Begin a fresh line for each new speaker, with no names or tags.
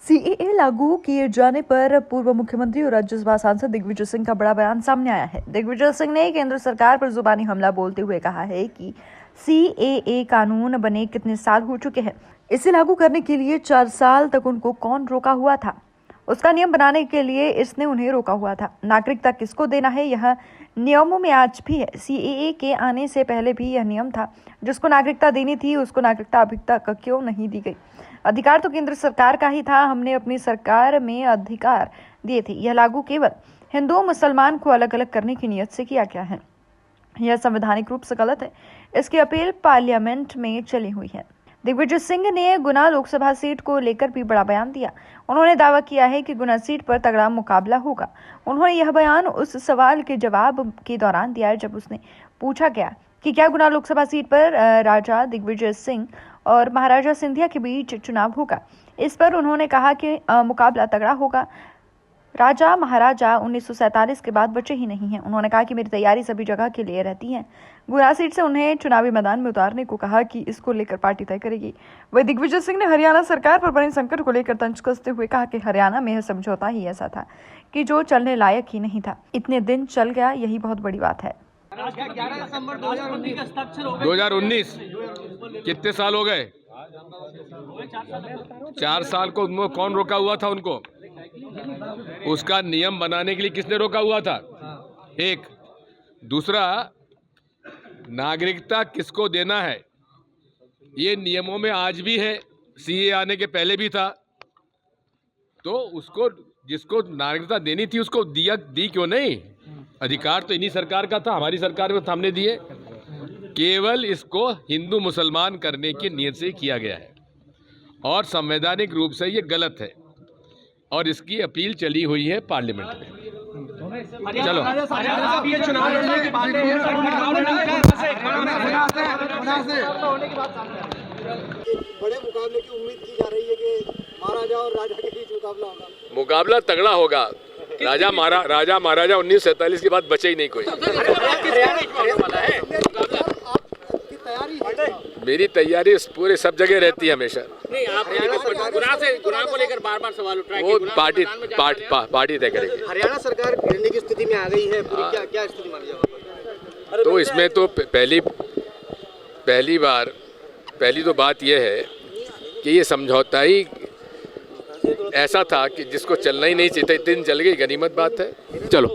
CAA लागू किए जाने पर पूर्व मुख्यमंत्री और राज्यसभा सांसद दिग्विजय सिंह का बड़ा बयान सामने आया है। दिग्विजय सिंह ने केंद्र सरकार पर जुबानी हमला बोलते हुए कहा है कि सीएए कानून बने कितने साल हो चुके हैं, इसे लागू करने के लिए 4 साल तक उनको कौन रोका हुआ था। उसका नियम बनाने के लिए इसने उन्हें रोका हुआ था। नागरिकता किसको देना है, यह नियमों में आज भी है। सीएए के आने से पहले भी यह नियम था। जिसको नागरिकता देनी थी उसको नागरिकता अभी तक क्यों नहीं दी गई? अधिकार तो केंद्र सरकार का ही था। हमने अपनी सरकार में अधिकार दिए थे। यह लागू केवल हिंदू मुसलमान को अलग अलग करने की नीयत से किया गया है। यह संवैधानिक रूप से गलत है। इसकी अपील पार्लियामेंट में चली हुई है। दिग्विजय सिंह ने गुना लोकसभा सीट को लेकर भी बड़ा बयान दिया। उन्होंने दावा किया है कि गुना सीट पर तगड़ा मुकाबला होगा। उन्होंने यह बयान उस सवाल के जवाब के दौरान दिया जब उसने पूछा गया कि क्या गुना लोकसभा सीट पर राजा दिग्विजय सिंह और महाराजा सिंधिया के बीच चुनाव होगा। इस पर उन्होंने कहा कि मुकाबला तगड़ा होगा। राजा महाराजा 1947 के बाद बचे ही नहीं हैं। उन्होंने कहा कि मेरी तैयारी सभी जगह के लिए रहती है। गुना सीट से उन्हें चुनावी मैदान में उतारने को कहा कि इसको लेकर पार्टी तय करेगी। वही दिग्विजय सिंह ने हरियाणा सरकार पर बने संकट को लेकर तंज कसते हुए कहा कि हरियाणा में यह समझौता ही ऐसा था कि जो चलने लायक ही नहीं था। इतने दिन चल गया, यही बहुत बड़ी बात है।
2019 कितने साल हो गए? 4 साल को कौन रोका हुआ था उनको? उसका नियम बनाने के लिए किसने रोका हुआ था? एक। दूसरा, नागरिकता किसको देना है ये नियमों में आज भी है, सीए आने के पहले भी था। तो उसको जिसको नागरिकता देनी थी उसको दी क्यों नहीं? अधिकार तो इन्हीं सरकार का था, हमारी सरकार में हमने दिए। केवल इसको हिंदू मुसलमान करने की नीयत से किया गया है और संवैधानिक रूप से ये गलत है और इसकी अपील चली हुई है पार्लियामेंट में। चलो,
बड़े मुकाबले की उम्मीद की जा रही है कि महाराजा और राजा के बीच मुकाबला होगा।
मुकाबला तगड़ा होगा। राजा महाराजा 1947 के बाद बचे ही नहीं कोई। मेरी तैयारी पूरे सब जगह रहती है हमेशा।
नहीं, आप गुना को लेकर बार-बार सवाल उठ रहा है।
वो पार्टी तय करेगी।
हरियाणा सरकार गिरने की स्थिति में आ गई है। पूरी क्या स्थिति मानी जाए?
तो इसमें तो पहली तो बात यह है कि ये समझौता ही ऐसा था कि जिसको चलना ही नहीं चाहिए, 3 दिन चल गई, गनीमत बात है। चलो।